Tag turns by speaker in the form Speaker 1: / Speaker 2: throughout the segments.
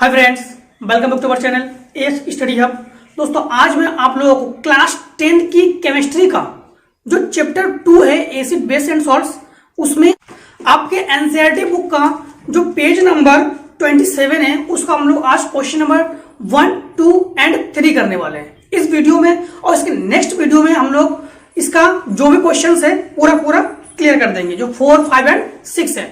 Speaker 1: Hi friends, welcome back to our channel S Study Hub. दोस्तों, आज मैं आप लोगों को क्लास 10 की केमिस्ट्री का जो चैप्टर 2 है एसिड बेस एंड सॉल्ट्स, उसमें आपके एनसीईआरटी बुक का जो पेज नंबर 27 है उसका हम लोग आज क्वेश्चन नंबर 1, 2 एंड 3 करने वाले हैं इस वीडियो में। और इसके नेक्स्ट वीडियो में हम लोग इसका जो भी क्वेश्चन है पूरा क्लियर कर देंगे, जो 4, 5 एंड 6 है।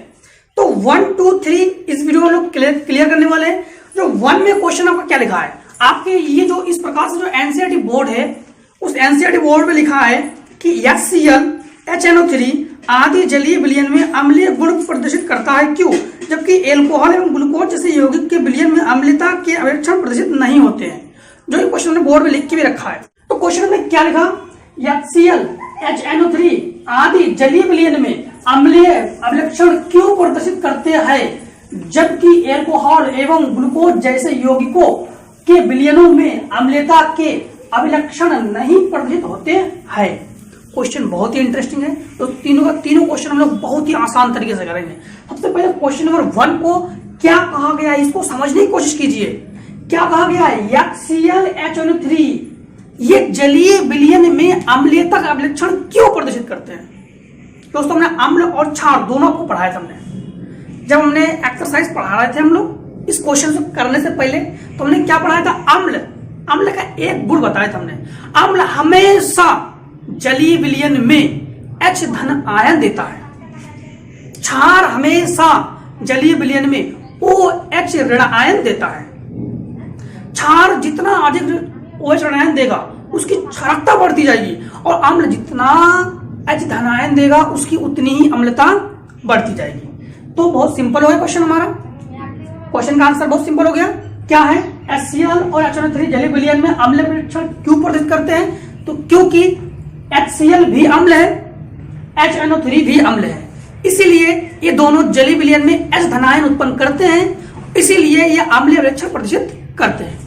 Speaker 1: तो 1, 2, 3 इस वीडियो में लोग क्लियर करने वाले हैं। जो 1 में क्वेश्चन आपका क्या लिखा है, आपके ये जो इस प्रकार से जो एनसीईआरटी बोर्ड है उस एनसीईआरटी बोर्ड में लिखा है कि HCl, HNO3 आदि जलीय विलयन में अम्लीय गुण प्रदर्शित करता है, क्यों? जबकि एल्कोहल एवं ग्लूकोज जैसे यौगिक के विलयन में अम्लता के अवलक्षण प्रदर्शित नहीं होते हैं। जो ये क्वेश्चन ने बोर्ड में लिख के भी रखा है। तो क्वेश्चन में क्या लिखा, HCl, HNO3 आदि जलीय विलयन में अम्लीय अवलक्षण क्यों प्रदर्शित करते हैं, जबकि एल्कोहल एवं ग्लूकोज जैसे यौगिकों के विलयनों में अम्लता के अभिलक्षण नहीं प्रदर्शित होते हैं। क्वेश्चन बहुत ही इंटरेस्टिंग है। तो तीनों क्वेश्चन हम लोग बहुत ही आसान तरीके से करेंगे। सबसे पहले क्वेश्चन नंबर 1 को क्या कहा गया है, इसको समझने की कोशिश कीजिए। क्या कहा गया है, HCl, HNO3 ये जलीय विलयन में अम्लता का अभिलक्षण क्यों प्रदर्शित करते हैं। दोस्तों, हमने अम्ल और क्षार दोनों को पढ़ाया था। हमने जब हमने एक्सरसाइज पढ़ा रहे थे हम लोग इस क्वेश्चन से करने से पहले, तो हमने क्या पढ़ाया था, अम्ल का एक गुण बताया था हमने। अम्ल हमेशा जलीय विलयन में H धन आयन देता है, क्षार हमेशा जलीय विलयन में OH ऋण आयन देता है। क्षार जितना अधिक OH ऋण आयन देगा उसकी क्षारकता बढ़ती जाएगी, और अम्ल जितना H धन आयन देगा उसकी उतनी ही अम्लता बढ़ती जाएगी। तो बहुत सिंपल हो गया क्वेश्चन हमारा। क्वेश्चन का आंसर बहुत सिंपल हो गया। क्या है, HCl और HNO3 जलीय विलयन में अम्ल परीक्षण क्यों प्रदर्शित करते हैं, तो क्योंकि HCl भी अम्ल है, HNO3 भी अम्ल है, इसीलिए ये दोनों जलीय विलयन में H धनायन उत्पन्न करते हैं, इसीलिए ये अम्लीय परीक्षण प्रदर्शित करते हैं।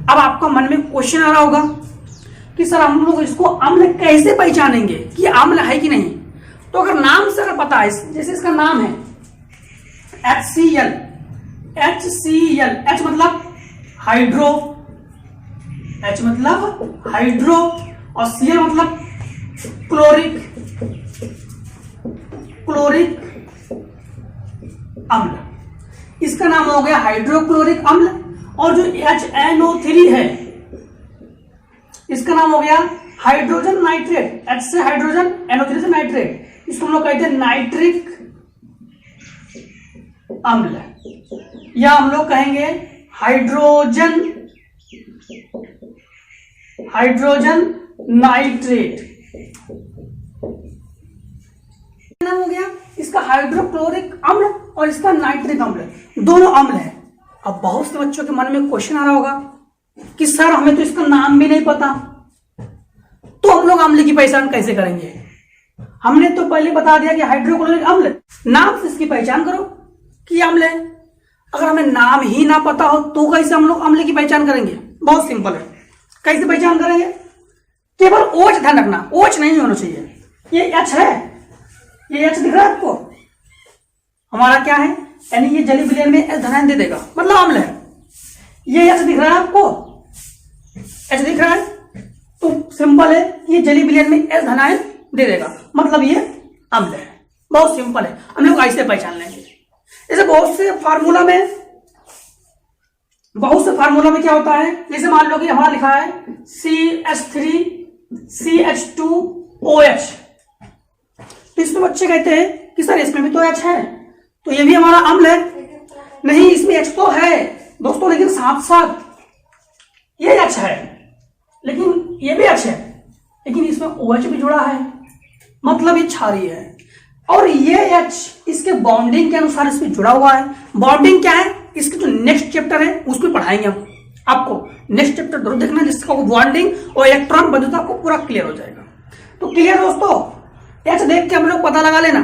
Speaker 1: अब आपका मन में क्वेश्चन आ रहा होगा कि सर हम लोग इसको अम्ल कैसे पहचानेंगे कि अम्ल है कि नहीं। तो अगर नाम से अगर पता है, जैसे इसका नाम है HCl, H मतलब हाइड्रो, H मतलब हाइड्रो और Cl मतलब क्लोरिक अम्ल। इसका नाम हो गया हाइड्रोक्लोरिक अम्ल। और जो HNO3 है इसका नाम हो गया हाइड्रोजन नाइट्रेट। H से हाइड्रोजन, NO3 से नाइट्रेट, इसको हम लोग कहते हैं नाइट्रिक अम्ल, या हम लोग कहेंगे हाइड्रोजन नाइट्रेट। नाम हो गया इसका हाइड्रोक्लोरिक अम्ल और इसका नाइट्रिक अम्ल, दोनों अम्ल है। अब बहुत से बच्चों के मन में क्वेश्चन आ रहा होगा कि सर हमें तो इसका नाम भी नहीं पता, तो हम लोग अम्ल की पहचान कैसे करेंगे। हमने तो पहले बता दिया कि हाइड्रोक्लोरिक अम्ल, नाम से इसकी पहचान करो कि अम्ल है। अगर हमें नाम ही ना पता हो तो कैसे हम लोग अम्ल की पहचान करेंगे। बहुत सिंपल है, कैसे पहचान करेंगे, केवल OH ध्यान रखना, OH नहीं होना चाहिए। ये H है, ये H दिख रहा है आपको, हमारा क्या है, यानी ये जलीय विलयन में H धनायन दे देगा, मतलब अम्ल है। ये H दिख रहा है आपको, H दिख रहा है, तो सिंपल है, ये जलीय विलयन में H धनायन दे देगा, मतलब ये अम्ल है। बहुत सिंपल है, हम लोग ऐसे पहचान लेंगे। जैसे बहुत से फार्मूला में क्या होता है, जैसे मान लो कि हमारा लिखा है CH3 CH2OH, तो इसमें बच्चे कहते हैं कि सर इसमें भी तो H है, तो ये भी हमारा अम्ल है। नहीं, इसमें H तो है दोस्तों, लेकिन साथ साथ ये H है, लेकिन ये भी H है, लेकिन इसमें OH भी जुड़ा है, मतलब ये क्षारीय है। और ये H इसके बॉन्डिंग के अनुसार इसमें जुड़ा हुआ है। बॉन्डिंग क्या है, इसके जो नेक्स्ट चैप्टर है उसमें पढ़ाएंगे हम आपको। नेक्स्ट चैप्टर जरूर देखना, जिसका बॉन्डिंग और इलेक्ट्रॉन बंधुता आपको पूरा क्लियर हो जाएगा। तो क्लियर दोस्तों, H देख के हम लोग पता लगा लेना।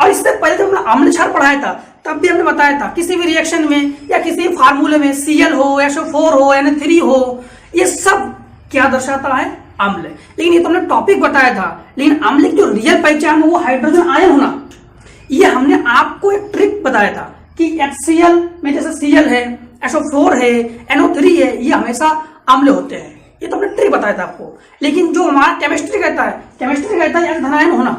Speaker 1: और इससे पहले जब हमने अम्ल क्षार पढ़ाया था तब भी हमने बताया था किसी भी रिएक्शन में या किसी फार्मूले में Cl हो, SO4 हो, Na3 हो, ये सब क्या दर्शाता है, अम्ल। लेकिन ये तो हमने टॉपिक बताया था, लेकिन अम्ल की जो रियल पहचान है वो हाइड्रोजन आयन होना। ये हमने आपको एक ट्रिक बताया था कि HCl में जैसे Cl है, SO4 है, NO3 है, ये हमेशा अम्ल होते हैं। ये तो हमने ट्रिक बताया था आपको। लेकिन जो हमारा केमिस्ट्री कहता है H धनायन होना।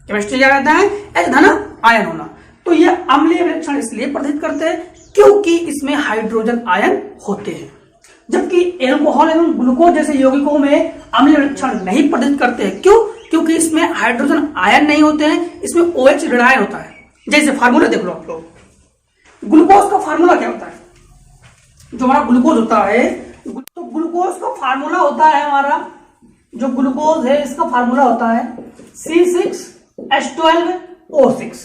Speaker 1: केमिस्ट्री क्या कहता है? H धन आयन होना। तो ये अम्लीय विलक्षण इसलिए प्रदर्शित करते हैं क्योंकि इसमें हाइड्रोजन आयन होते हैं, जबकि एल्कोहल एवं ग्लूकोज जैसे यौगिकों में अम्लीय विलक्षण नहीं प्रदर्शित करते हैं। क्यों? क्योंकि इसमें हाइड्रोजन आयन नहीं होते हैं, इसमें OH ऋणायन होता है। जैसे फार्मूला देख लो आप लोग, ग्लूकोज का फार्मूला क्या होता है? जो हमारा ग्लूकोज होता है, तो ग्लूकोज का फार्मूला होता है हमारा, जो ग्लूकोज है इसका फार्मूला होता है C6H12O6।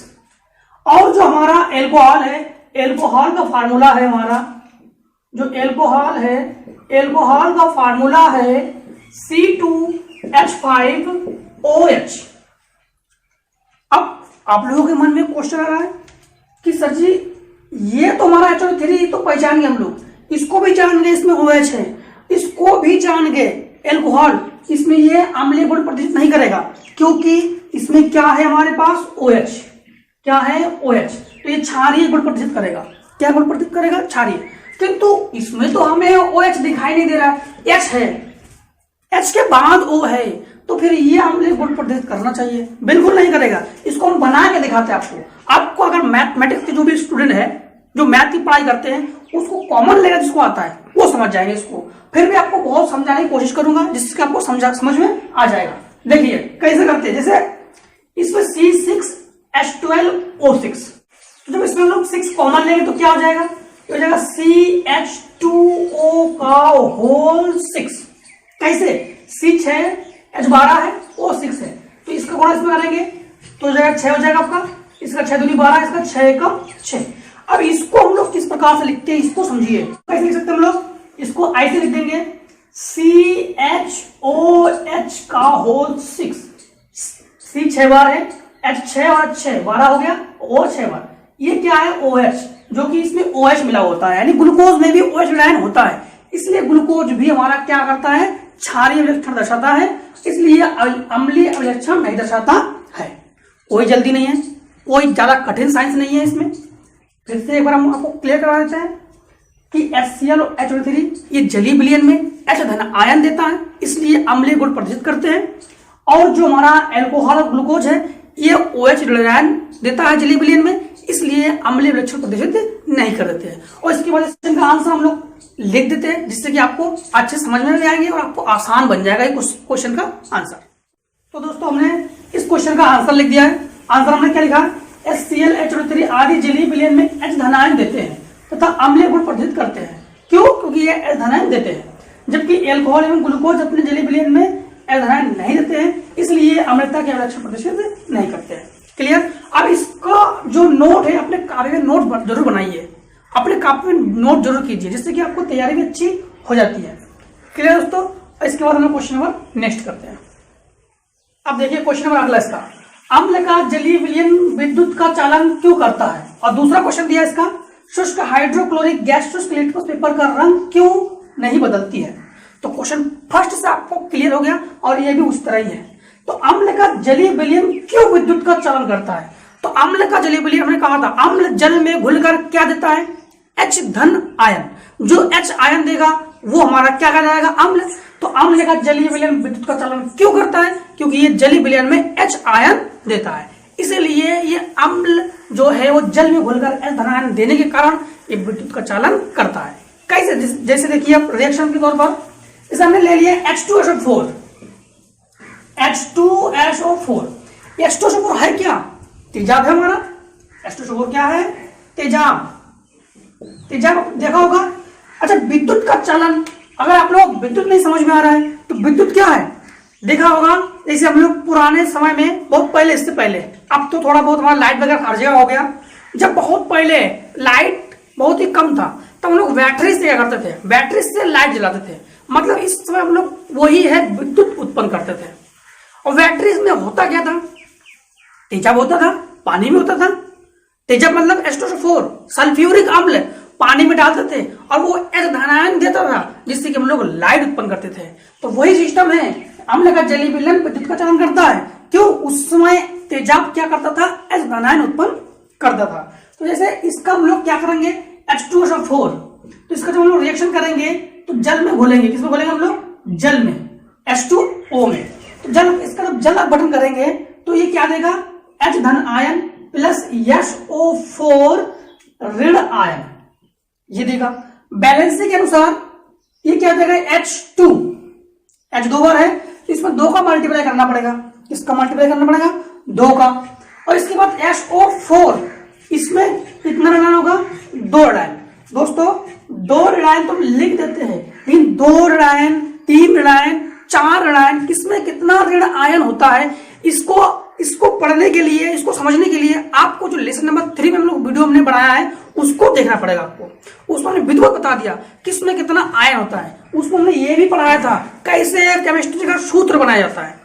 Speaker 1: और जो हमारा एल्कोहल है, एल्कोहल का फार्मूला है हमारा, जो एल्कोहल है, एल्कोहल का फार्मूला है C2H5OH। अब आप लोगों के मन में क्वेश्चन आ रहा है कि सर जी ये तो हमारा HO3 तो पहचान गए हम लोग, इसको भी जान गए इसमें OH है, इसको भी जान गए एल्कोहल, इसमें ये अम्लीय गुण प्रदर्शित नहीं करेगा क्योंकि इसमें क्या है हमारे पास? OH। क्या है? OH। तो ये क्षारीय गुण प्रदर्शित करेगा। क्या गुण प्रदर्शित करेगा? क्षारीय। किंतु इसमें तो हमें OH दिखाई नहीं दे रहा है, H है, H के बाद O है, तो फिर ये अम्लीय गुण प्रदर्शित करना चाहिए। बिल्कुल नहीं करेगा। इसको हम बना के दिखाते हैं आपको अगर मैथमेटिक्स के जो भी स्टूडेंट है, जो मैथ की पढ़ाई करते हैं, उसको कॉमन लेगा, जिसको आता है वो समझ जाएंगे इसको। फिर भी आपको बहुत समझाने की कोशिश करूंगा जिससे आपको समझ में आ जाएगा। देखिए कैसे करते हैं। जैसे इसमें C6H12O6, जब इसमें हम लोग 6 कॉमन लेंगे तो क्या हो जाएगा? तो हो जाएगा CH2O का होल 6। कैसे? C6 H12 है, O6 है, तो इसका गुणा इसमें करेंगे तो हो जाएगा 6 हो जाएगा आपका। इसका 6 दूनी 12, इसका 6 का 6। अब इसको हम लोग किस प्रकार से लिखते हैं इसको समझिए। कैसे लिख सकते हैं हम लोग? इसको ऐसे लिख देंगे CHOH का होल 6। C 6 बार है, H 6 और 6 12 हो गया, O 6 बार। ये क्या है? OH, जो कि इसमें OH मिला होता है, यानी ग्लूकोज में भी OH विलयन होता है। इसलिए ग्लूकोज भी हमारा क्या करता है? क्षारीय विलक्षण दर्शाता है, इसलिए अम्लीय विलक्षण नहीं दर्शाता है। कोई जल्दी नहीं है, कोई ज्यादा कठिन साइंस नहीं है इसमें। फिर से एक बार हम आपको क्लियर करा देते हैं कि HCl और HO3 ये जलीय विलयन में H धन आयन देता है, इसलिए अम्लीय गुण प्रदर्शित करते हैं। और जो हमारा एल्कोहल और ग्लूकोज है ये OH ऋणायन देता है जलीय विलयन में, इसलिए अम्लीय विलक्षण प्रदर्शित नहीं कर देते हैं। और इसकी वजह से इनका आंसर हम लोग लिख देते हैं, जिससे कि आपको अच्छे समझ में भी आएंगे और आपको आसान बन जाएगा इस क्वेश्चन का आंसर। तो दोस्तों हमने इस क्वेश्चन का आंसर लिख दिया है। आंसर हमने क्या लिखा? HCl HO3 आदि जलीय विलयन में H धनायन देते हैं तथा अम्लीय गुण प्रदर्शित करते हैं। क्यों? क्योंकि ये H धनायन देते हैं, जबकि एल्कोहल एवं ग्लूकोज अपने जलीय विलयन में H धनायन नहीं देते हैं, इसलिए अम्लता के विलक्षण प्रदर्शित नहीं करते हैं। क्लियर? अब इसका जो नोट है अपने कापी में नोट जरूर बनाइए, अपने कापी में नोट जरूर कीजिए, जिससे कि आपको तैयारी भी अच्छी हो जाती है। क्लियर दोस्तों? इसके बाद हम लोग क्वेश्चन नंबर नेक्स्ट करते हैं। अब देखिए क्वेश्चन नंबर अगला इसका, अम्ल का जलीय विलयन विद्युत का चालन क्यों करता है? और दूसरा क्वेश्चन दिया इसका, शुष्क हाइड्रोक्लोरिक गैस शुष्क लिटमस पेपर का रंग क्यों नहीं बदलती है? तो क्वेश्चन फर्स्ट से आपको क्लियर हो गया और ये भी उस तरह ही है। तो अम्ल का जलीय विलयन क्यों विद्युत का चालन करता है? तो अम्ल का जलीय विलयन हमने कहा था, अम्ल जल में घुलकर क्या देता है? H धन आयन। जो H आयन देगा वो हमारा क्या कहलाएगा? अम्ल। तो अम्ल का जलीय विलयन विद्युत का चालन क्यों करता है? क्योंकि ये जलीय विलयन में H आयन देता है, इसीलिए ये अम्ल जो है वो जल में घुलकर H धन आयन देने के कारण ये विद्युत का चालन करता है। कैसे? जैसे देखिए आप रिएक्शन के तौर पर इसे हमने ले लिया H2SO4। H2SO4 है क्या? तेजाब है हमारा। H2SO4 क्या है? तेजाब। तेजाब देखा होगा। अच्छा, विद्युत का चालन, अगर आप लोग विद्युत नहीं समझ में आ रहा है तो विद्युत क्या है देखा होगा। जैसे हम लोग पुराने समय में, बहुत पहले, इससे पहले, अब तो थोड़ा बहुत हमारा लाइट वगैरह हर जगह हो गया। जब बहुत पहले लाइट बहुत ही कम था तब हम लोग बैटरी से क्या करते थे? बैटरी से लाइट जलाते थे। मतलब इस समय हम लोग वही है विद्युत उत्पन्न करते थे। और बैटरी में होता क्या था? तेजाब होता था, पानी में होता था। तेजाब मतलब H2SO4 सल्फ्यूरिक अम्ल पानी में डालते थे और वो H धनायन देता था, जिससे कि हम लोग लाइट उत्पन्न करते थे। तो वही सिस्टम है, अम्ल का जलीय विलयन विद्युत का चालन करता है। क्यों? उस समय तेजाब क्या करता था? H धनायन उत्पन्न करता था। तो जैसे इसका हम लोग क्या करेंगे, H2SO4, तो इसका जब हम लोग रिएक्शन करेंगे तो जल में घोलेंगे। किसमें घोलेंगे हम लोग? जल में, H2O में। तो जल, इसका जब जल अपघटन करेंगे तो ये क्या देगा? H धन आयन प्लस SO4 ऋण आयन, ये देगा। बैलेंसिंग के अनुसार ये क्या देगा? H2, H दो बार है तो इसमें 2 का मल्टीप्लाई करना पड़ेगा। किसका मल्टीप्लाई करना पड़ेगा? 2 का। और इसके बाद SO4, इसमें कितना ऋण होगा? 2 ऋण। दोस्तों 2 ऋण तो हम लिख देते हैं, लेकिन 2 ऋण, 3 ऋण, 4 ऋण, किसमें कितना ऋण आयन होता है, इसको पढ़ने के लिए, इसको समझने के लिए आपको जो लेसन नंबर 3 में हम लोग वीडियो हमने बनाया है उसको देखना पड़ेगा आपको। उसमें हमने विधिवत बता दिया किसमें कितना आयन होता है। उसमें हमने ये भी पढ़ाया था कैसे केमिस्ट्री का सूत्र बनाया जाता है,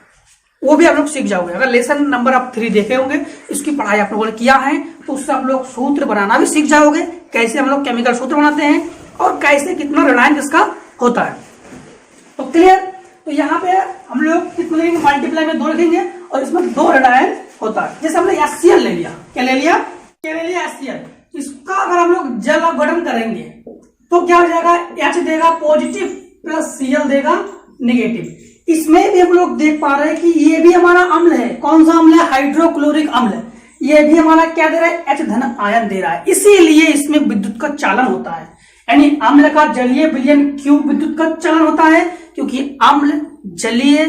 Speaker 1: वो भी आप लोग सीख जाओगे। अगर लेसन नंबर आप 3 देखे होंगे, इसकी पढ़ाई आप लोगों ने किया है, तो उससे आप लोग सूत्र बनाना भी सीख जाओगे, कैसे हम लोग केमिकल सूत्र बनाते हैं और कैसे कितना ऋणायन किसका होता है। तो क्लियर? तो यहाँ पे हम लोग कितने मल्टीप्लाई में 2 लिखेंगे और इसमें 2 ऋणायन होता है। जैसे हमने HCl ले लिया, क्या ले लिया? HCl। इसका अगर हम लोग जल अपघटन करेंगे तो क्या हो जाएगा? H देगा पॉजिटिव प्लस Cl देगा नेगेटिव। इसमें भी हम लोग देख पा रहे हैं कि ये भी हमारा अम्ल है। कौन सा अम्ल है? हाइड्रोक्लोरिक अम्ल। ये भी हमारा क्या दे रहा है? H धन आयन दे रहा है, इसीलिए इसमें विद्युत का चालन होता है। यानी अम्ल का जलीय विलयन क्यों विद्युत का चालन होता है? क्योंकि अम्ल जलीय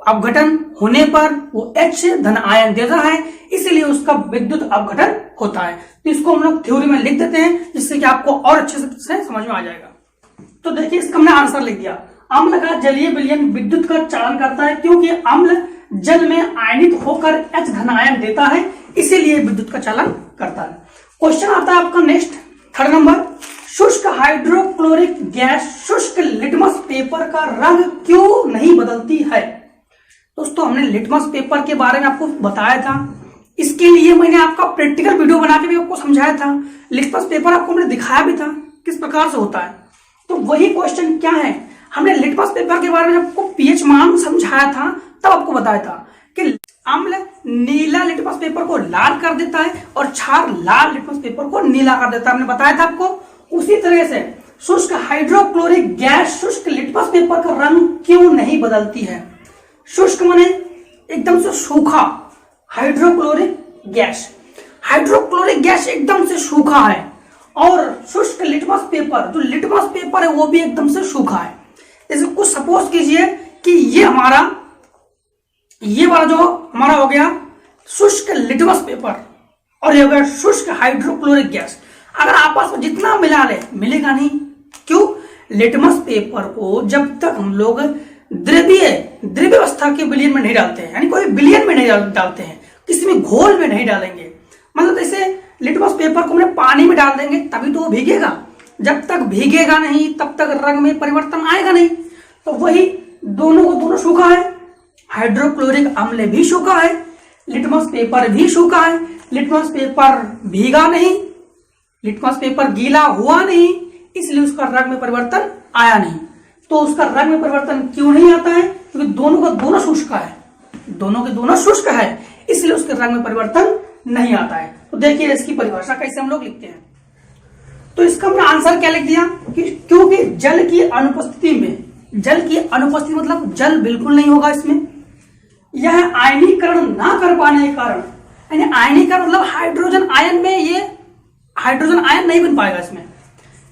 Speaker 1: अपघटन होने पर वो H धन आयन देता है, इसलिए उसका विद्युत अपघटन होता है। तो इसको हम लोग थ्योरी में लिख देते हैं, जिससे कि आपको और अच्छे से समझ में आ जाएगा। तो देखिए इसका हमने आंसर लिख दिया। अम्ल का जलीय विलयन विद्युत का चालन करता है, क्योंकि अम्ल जल में आयनित होकर H धन आयन देता है, इसीलिए विद्युत का चालन करता है। क्वेश्चन आता है आपका नेक्स्ट 3rd नंबर, शुष्क हाइड्रोक्लोरिक गैस शुष्क लिटमस पेपर का रंग क्यों नहीं बदलती है? दोस्तों हमने लिटमस पेपर के बारे में आपको बताया था, इसके लिए मैंने आपका प्रैक्टिकल वीडियो बना के भी आपको समझाया था। लिटमस पेपर आपको मैंने दिखाया भी था किस प्रकार से होता है। तो वही क्वेश्चन क्या है, हमने लिटमस पेपर के बारे में आपको पीएच मान समझाया था, तब आपको बताया था कि अम्ल नीला लिटमस पेपर को लाल कर देता है और क्षार लाल लिटमस पेपर को नीला कर देता है, हमने बताया था आपको। उसी तरह से शुष्क हाइड्रोक्लोरिक गैस शुष्क लिटमस पेपर का रंग क्यों नहीं बदलती है? शुष्क माने एकदम से सूखा, हाइड्रोक्लोरिक गैस, हाइड्रोक्लोरिक गैस एकदम से सूखा है, और शुष्क लिटमस पेपर, जो लिटमस पेपर है वो भी एकदम से सूखा है। जैसे कुछ सपोज कीजिए कि ये वाला जो हमारा हो गया शुष्क लिटमस पेपर और ये हो गया शुष्क हाइड्रोक्लोरिक गैस। अगर आपस में जितना मिला ले, मिलेगा नहीं। क्यों? लिटमस पेपर को जब तक हम लोग द्रव्य अवस्था के विलयन में नहीं डालते हैं, यानी कोई विलयन में नहीं डालते हैं, किसी में घोल में नहीं डालेंगे, मतलब जैसे लिटमस पेपर को हमने पानी में डाल देंगे तभी तो वो भीगेगा, जब तक भीगेगा नहीं तब तक रंग में परिवर्तन आएगा नहीं। तो वही दोनों को दोनों सूखा है, हाइड्रोक्लोरिक अम्ल भी सूखा है, लिटमस पेपर भी सूखा है। लिटमस पेपर भीगा नहीं, लिटमस पेपर गीला हुआ नहीं, इसलिए उसका रंग में परिवर्तन आया नहीं। तो उसका रंग में परिवर्तन क्यों नहीं आता है? क्योंकि दोनों का दोनों शुष्क है, दोनों के दोनों शुष्क है, इसलिए उसके रंग में परिवर्तन नहीं आता है। तो देखिए इसकी परिभाषा कैसे हम लोग लिखते हैं। तो इसका हमने आंसर क्या लिख दिया कि क्योंकि जल की अनुपस्थिति में, जल की अनुपस्थिति मतलब जल बिल्कुल नहीं होगा इसमें, यह आयनीकरण ना कर पाने के कारण, यानी आयनीकरण मतलब हाइड्रोजन आयन में ये हाइड्रोजन आयन नहीं बन पाएगा, इसमें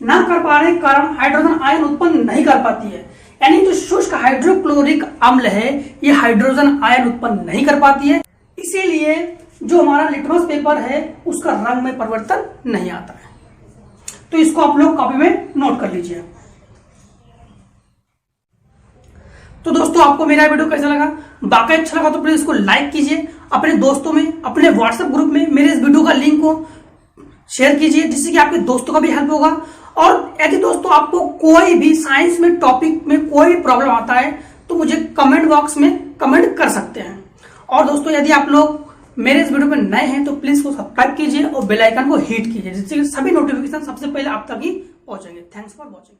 Speaker 1: ना कर पाने के कारण हाइड्रोजन आयन उत्पन्न नहीं कर पाती है। यानी जो शुष्क हाइड्रोक्लोरिक अम्ल है ये हाइड्रोजन आयन उत्पन्न नहीं कर पाती है, इसीलिए जो हमारा लिटमस पेपर है उसका रंग में परिवर्तन नहीं आता है। तो इसको आप लोग कॉपी में नोट कर लीजिए। तो दोस्तों आपको मेरा वीडियो कैसा लगा? बाकी अच्छा लगा तो प्लीज इसको लाइक कीजिए, अपने दोस्तों में, अपने व्हाट्सएप ग्रुप में मेरे इस वीडियो का लिंक को शेयर कीजिए, जिससे कि आपके दोस्तों का भी हेल्प होगा। और यदि दोस्तों आपको कोई भी साइंस में टॉपिक में कोई प्रॉब्लम आता है तो मुझे कमेंट बॉक्स में कमेंट कर सकते हैं। और दोस्तों यदि आप लोग मेरे इस वीडियो में नए हैं तो प्लीज को सब्सक्राइब कीजिए और बेल आइकन को हिट कीजिए, जिससे सभी नोटिफिकेशन सबसे पहले आप तक ही पहुंचेंगे। Thanks for watching.